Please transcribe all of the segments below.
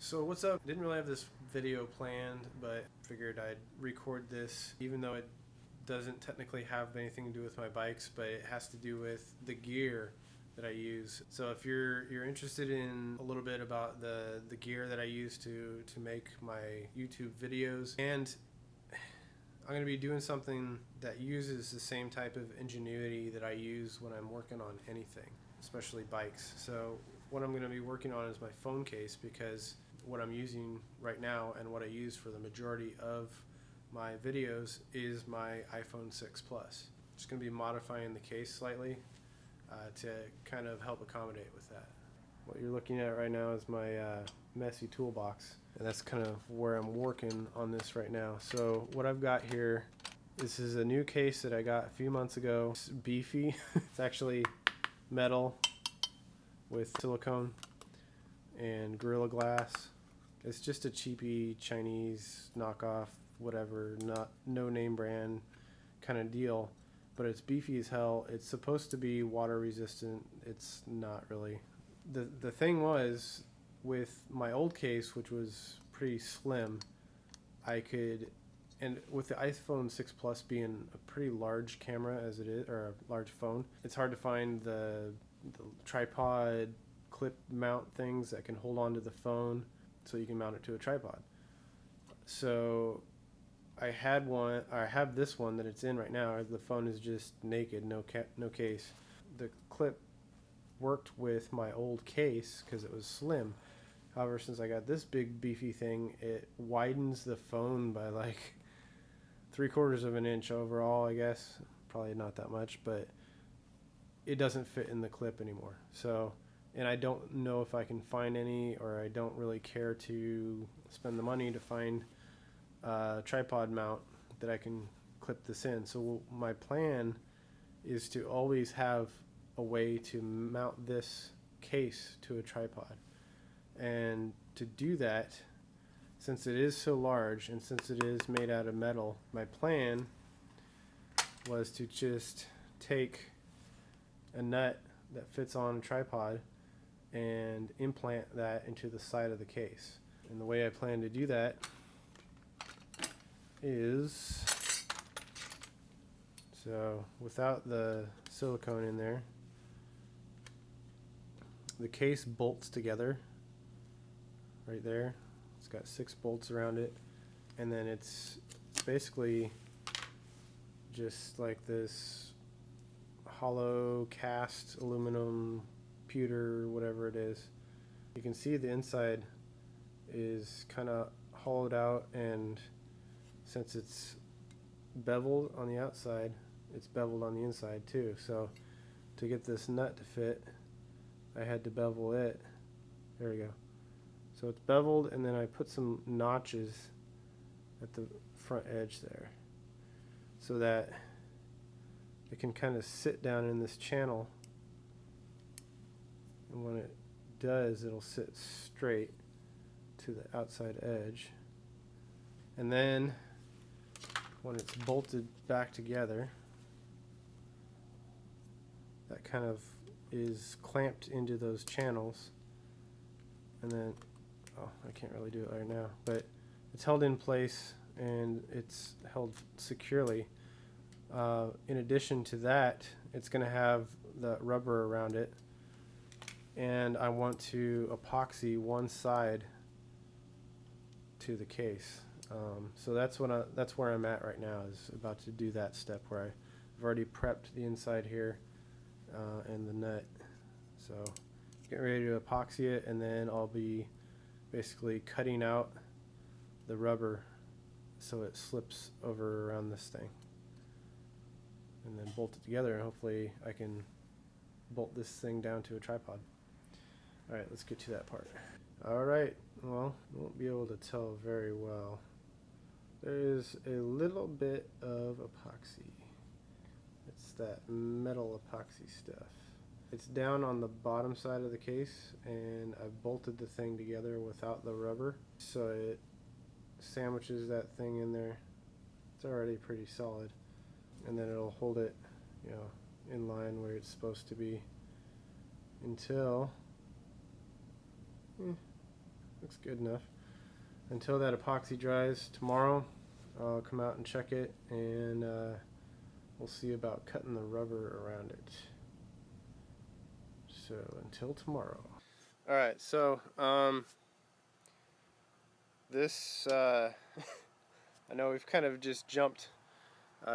So what's up? Didn't really have this video planned, but figured I'd record this, even though it doesn't technically have anything to do with my bikes, but it has to do with the gear that I use. So if you're interested in a little bit about the gear that I use to make my YouTube videos, and I'm going to be doing something that uses the same type of ingenuity that I use when I'm working on anything, especially bikes. So what I'm going to be working on is my phone case, because what I'm using right now and what I use for the majority of my videos is my iPhone 6 Plus. Just going to be modifying the case slightly to kind of help accommodate with that. What you're looking at right now is my messy toolbox, and that's kind of where I'm working on this right now. So what I've got here, this is a new case that I got a few months ago. It's beefy. It's actually metal with silicone and Gorilla Glass. It's just a cheapy Chinese knockoff, whatever, no name brand kind of deal, but it's beefy as hell. It's supposed to be water resistant. It's not really. The thing was, with my old case, which was pretty slim, I could, and with the iPhone 6 Plus being a pretty large camera as it is, or a large phone, it's hard to find the tripod clip mount things that can hold on to the phone so you can mount it to a tripod. So I have this one that it's in right now. The phone is just naked, no case. The clip worked with my old case because it was slim. However, since I got this big beefy thing, it widens the phone by like 3/4 of an inch overall, I guess. Probably not that much, but it doesn't fit in the clip anymore. So, and I don't know if I can find any, or I don't really care to spend the money to find a tripod mount that I can clip this in. So my plan is to always have a way to mount this case to a tripod. And to do that, since it is so large and since it is made out of metal, my plan was to just take a nut that fits on a tripod and implant that into the side of the case. And the way I plan to do that is, so without the silicone in there, the case bolts together right there. It's got 6 bolts around it, and then it's basically just like this hollow cast aluminum pewter, whatever it is. You can see the inside is kind of hollowed out, and since it's beveled on the outside, it's beveled on the inside too. So to get this nut to fit, I had to bevel it. There we go. So it's beveled, and then I put some notches at the front edge there so that it can kind of sit down in this channel, and when it does, it'll sit straight to the outside edge. And then when it's bolted back together, that kind of is clamped into those channels, and then, oh, I can't really do it right now, but it's held in place and it's held securely. In addition to that, it's going to have the rubber around it, and I want to epoxy one side to the case. So that's where I'm at right now, is about to do that step where I've already prepped the inside here and the nut. So getting ready to epoxy it, and then I'll be basically cutting out the rubber so it slips over around this thing, and then bolt it together, and hopefully I can bolt this thing down to a tripod. Alright, let's get to that part. Alright, well, you won't be able to tell very well. There is a little bit of epoxy. It's that metal epoxy stuff. It's down on the bottom side of the case, and I've bolted the thing together without the rubber, so it sandwiches that thing in there. It's already pretty solid, and then it'll hold it, you know, in line where it's supposed to be until looks good enough. Until that epoxy dries tomorrow, I'll come out and check it, and we'll see about cutting the rubber around it. So until tomorrow. All right, so this I know we've kind of just jumped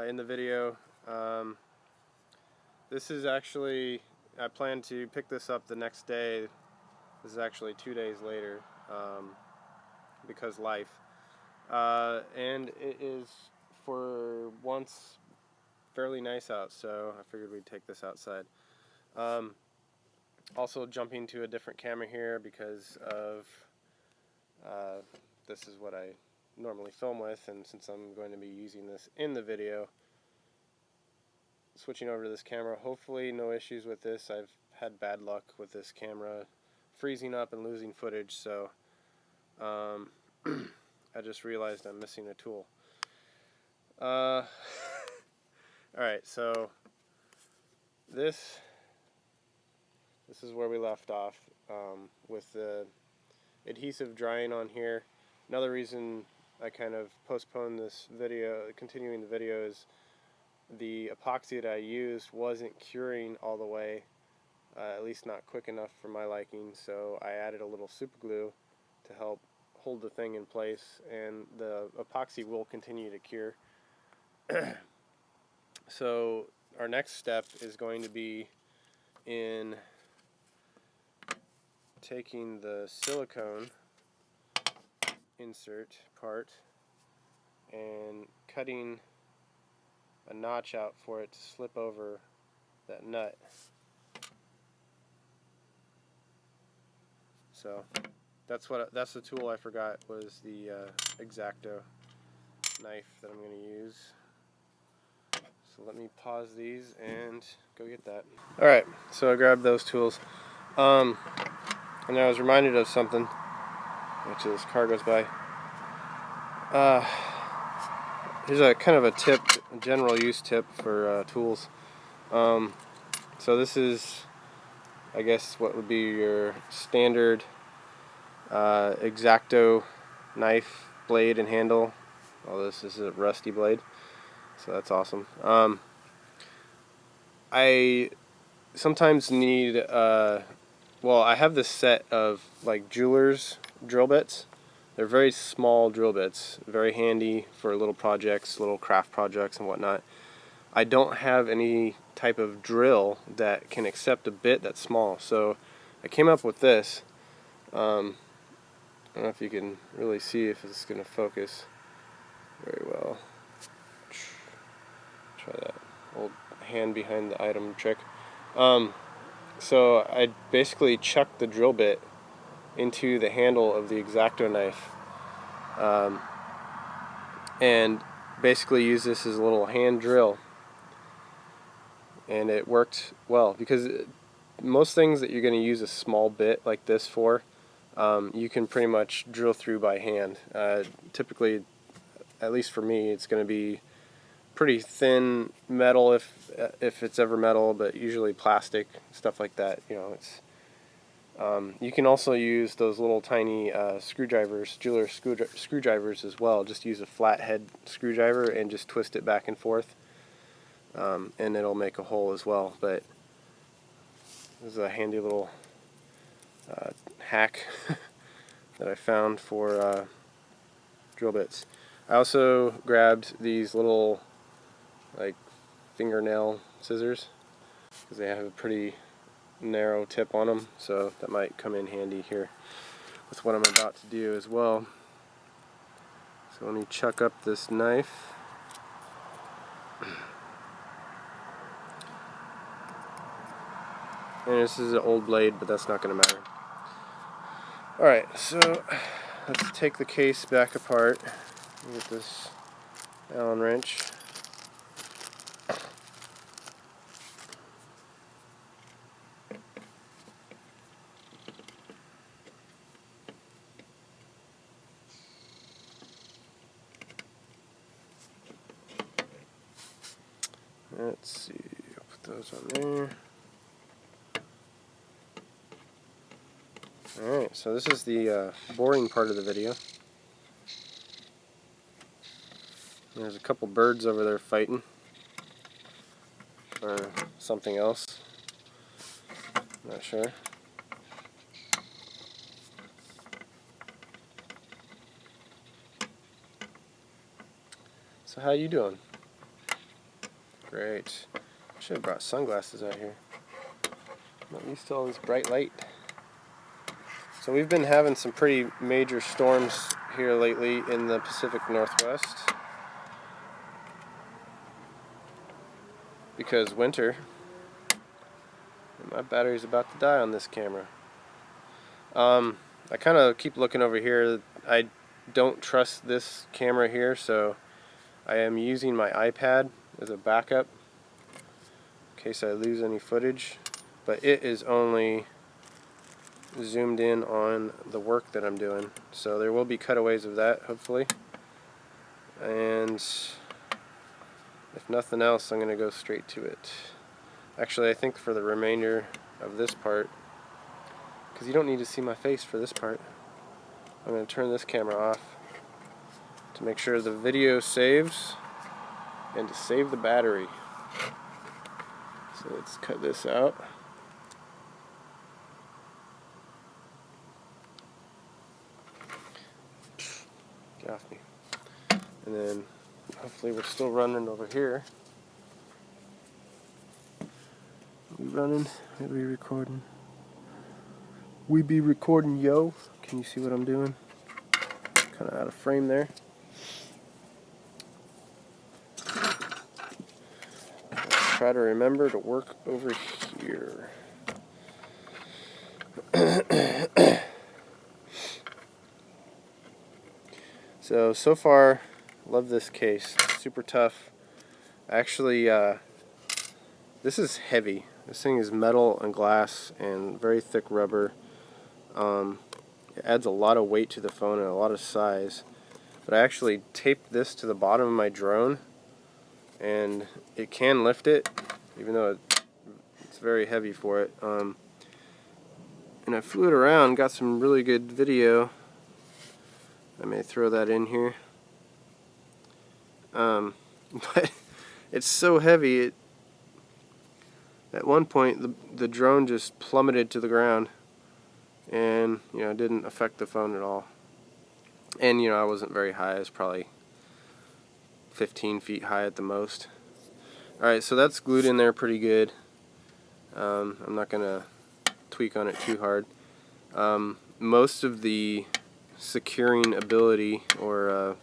in the video. This is actually, I plan to pick this up the next day. This is actually 2 days later, because life. And it is, for once, fairly nice out, so I figured we'd take this outside. Also jumping to a different camera here because of this is what I normally film with, and since I'm going to be using this in the video, switching over to this camera. Hopefully no issues with this. I've had bad luck with this camera freezing up and losing footage, so I just realized I'm missing a tool. Alright, so this is where we left off, with the adhesive drying on here. Another reason I kind of postponed this video, continuing the video, is the epoxy that I used wasn't curing all the way, at least not quick enough for my liking, so I added a little super glue to help hold the thing in place, and the epoxy will continue to cure. So our next step is going to be in taking the silicone insert part and cutting a notch out for it to slip over that nut. So that's the tool I forgot, was the X-Acto knife that I'm going to use. So let me pause these and go get that. Alright, so I grabbed those tools. And I was reminded of something, which this car goes by. Here's a kind of a tip, a general use tip for tools. So this is, I guess, what would be your standard X-Acto knife blade and handle. Well, this is a rusty blade, so that's awesome. I sometimes need, well, I have this set of like jeweler's drill bits. They're very small drill bits, very handy for little projects, little craft projects and whatnot. I don't have any type of drill that can accept a bit that's small, so I came up with this. I don't know if you can really see if it's going to focus very well. Try that old hand behind the item trick. So I basically chucked the drill bit into the handle of the X-Acto knife, and basically use this as a little hand drill, and it worked well, because most things that you're going to use a small bit like this for, you can pretty much drill through by hand. Typically, at least for me, it's going to be pretty thin metal, if it's ever metal, but usually plastic, stuff like that. You know, it's you can also use those little tiny screwdrivers, jeweler screwdrivers as well. Just use a flathead screwdriver and just twist it back and forth, and it'll make a hole as well. But this is a handy little hack that I found for drill bits. I also grabbed these little like fingernail scissors because they have a pretty narrow tip on them, so that might come in handy here with what I'm about to do as well. So let me chuck up this knife. And this is an old blade, but that's not going to matter. Alright, so let's take the case back apart. Get this Allen wrench. Let's see, I'll put those on there. Alright, so this is the boring part of the video. There's a couple birds over there fighting. Or something else. Not sure. So how you doing? Great. Should have brought sunglasses out here. Not used to all this bright light. So we've been having some pretty major storms here lately in the Pacific Northwest. Because winter. And my battery's about to die on this camera. I kind of keep looking over here. I don't trust this camera here, so I am using my iPad as a backup in case I lose any footage. But it is only zoomed in on the work that I'm doing, so there will be cutaways of that, hopefully. And if nothing else, I'm going to go straight to it. Actually, I think for the remainder of this part, because you don't need to see my face for this part, I'm going to turn this camera off to make sure the video saves and to save the battery. So let's cut this out. Get off me. And then hopefully we're still running over here. We running? Are we recording? We be recording, yo. Can you see what I'm doing? Kind of out of frame there. Let's try to remember to work over here. So far, love this case. Super tough. Actually, this is heavy. This thing is metal and glass and very thick rubber. It adds a lot of weight to the phone and a lot of size. But I actually taped this to the bottom of my drone, and it can lift it, even though it's very heavy for it. And I flew it around, got some really good video. I may throw that in here. But it's so heavy, at one point the drone just plummeted to the ground, and didn't affect the phone at all. And I wasn't very high. I was probably 15 feet high at the most. Alright, so that's glued in there pretty good. I'm not gonna tweak on it too hard. Most of the securing ability, or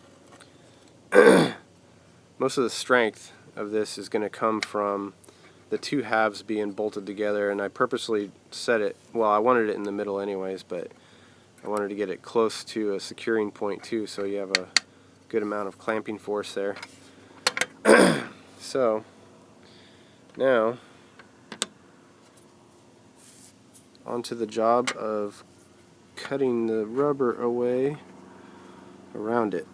most of the strength of this is going to come from the two halves being bolted together, and I purposely set it, well, I wanted it in the middle anyways, but I wanted to get it close to a securing point too, so you have a good amount of clamping force there. So now onto the job of cutting the rubber away around it.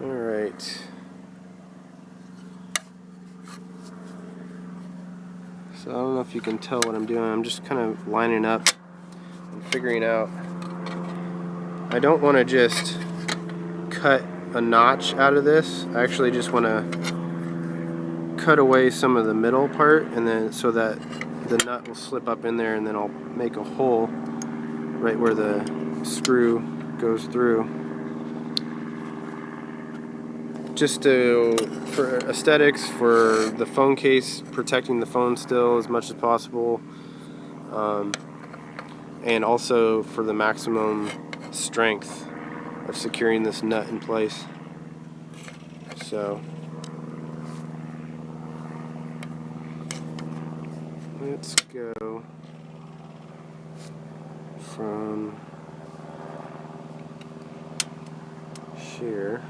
Alright. So I don't know if you can tell what I'm doing. I'm just kind of lining up and figuring out. I don't want to just cut a notch out of this. I actually just want to cut away some of the middle part, and then so that the nut will slip up in there, and then I'll make a hole right where the screw goes through. Just for aesthetics, for the phone case, protecting the phone still as much as possible, and also for the maximum strength of securing this nut in place. So let's go from here.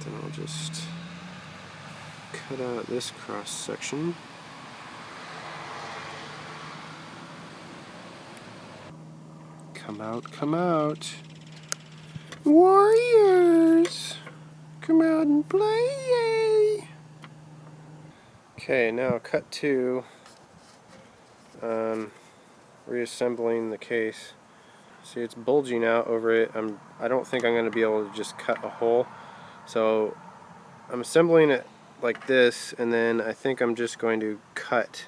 Then I'll just cut out this cross section. Come out, come out. Warriors! Come out and play, yay! Okay, now cut to reassembling the case. See, it's bulging out over it. I don't think I'm going to be able to just cut a hole. So I'm assembling it like this, and then I think I'm just going to cut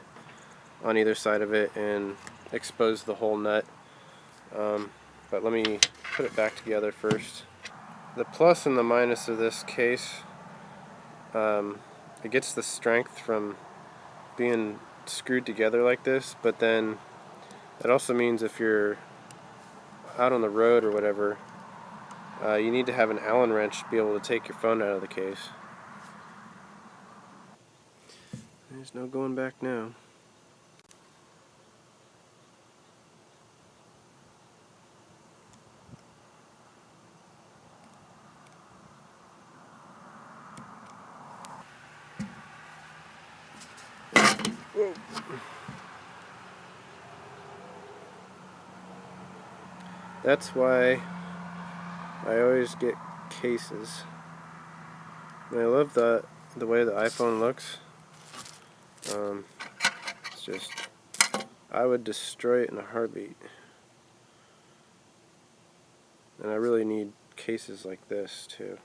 on either side of it and expose the whole nut. But let me put it back together first. The plus and the minus of this case, it gets the strength from being screwed together like this, but then it also means if you're out on the road or whatever, you need to have an Allen wrench to be able to take your phone out of the case. There's no going back now. Whoa. That's why I always get cases. And I love the way the iPhone looks. It's just, I would destroy it in a heartbeat. And I really need cases like this too.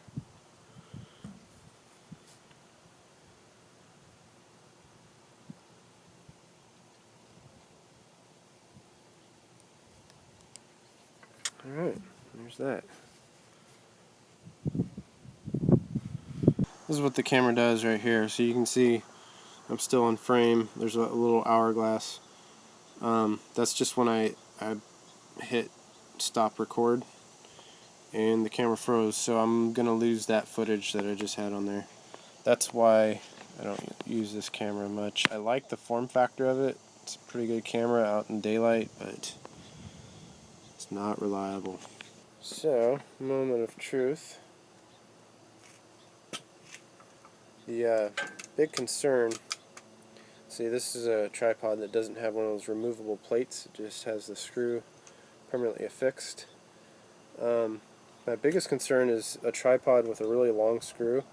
Alright, there's that. This is what the camera does right here. So you can see I'm still in frame. There's a little hourglass. That's just when I hit stop record and the camera froze. So I'm going to lose that footage that I just had on there. That's why I don't use this camera much. I like the form factor of it. It's a pretty good camera out in daylight, but it's not reliable. So, moment of truth. The big concern, see, this is a tripod that doesn't have one of those removable plates. It just has the screw permanently affixed. My biggest concern is a tripod with a really long screw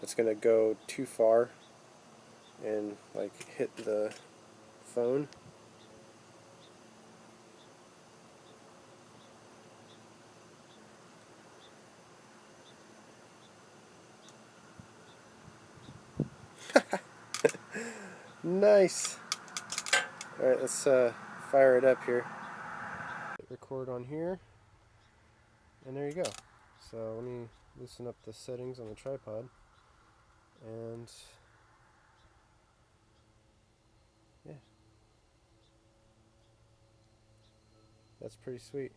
that's going to go too far and like hit the phone. Nice! Alright, let's fire it up here. Hit record on here, and there you go. So let me loosen up the settings on the tripod, and yeah, that's pretty sweet.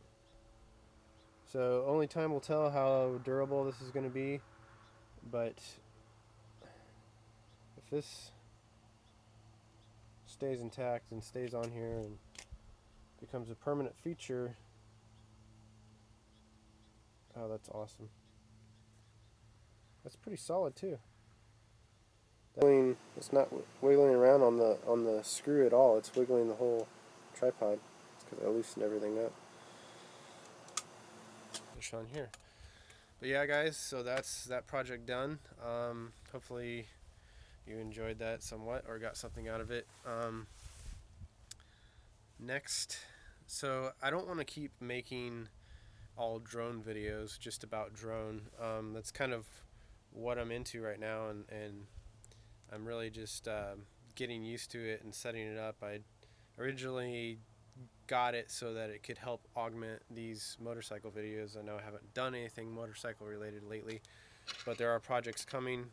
So only time will tell how durable this is going to be, but if this stays intact and stays on here and becomes a permanent feature, oh, that's awesome. That's pretty solid too. It's not wiggling around on the screw at all. It's wiggling the whole tripod. It's because I loosened everything up. Push on here. But yeah, guys, so that's that project done. Hopefully you enjoyed that somewhat or got something out of it. Next, so I don't want to keep making all drone videos just about drone. That's kind of what I'm into right now, and I'm really just getting used to it and setting it up. I originally got it so that it could help augment these motorcycle videos. I know I haven't done anything motorcycle related lately, but there are projects coming,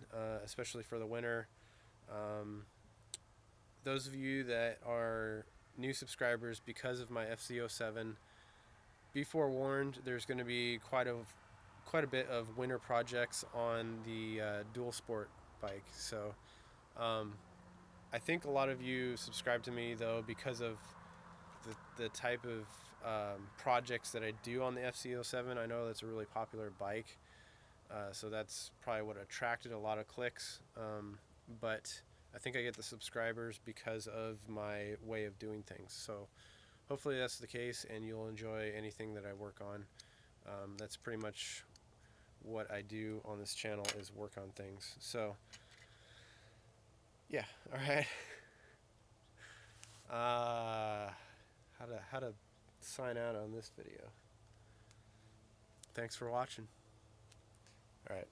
especially for the winter. Those of you that are new subscribers, because of my FZ07, be forewarned, there's going to be quite a bit of winter projects on the dual sport bike. So I think a lot of you subscribe to me though because of the type of projects that I do on the FZ07. I know that's a really popular bike. So that's probably what attracted a lot of clicks. But I think I get the subscribers because of my way of doing things. So hopefully that's the case, and you'll enjoy anything that I work on. That's pretty much what I do on this channel, is work on things. So yeah, all right. How to sign out on this video. Thanks for watching. All right.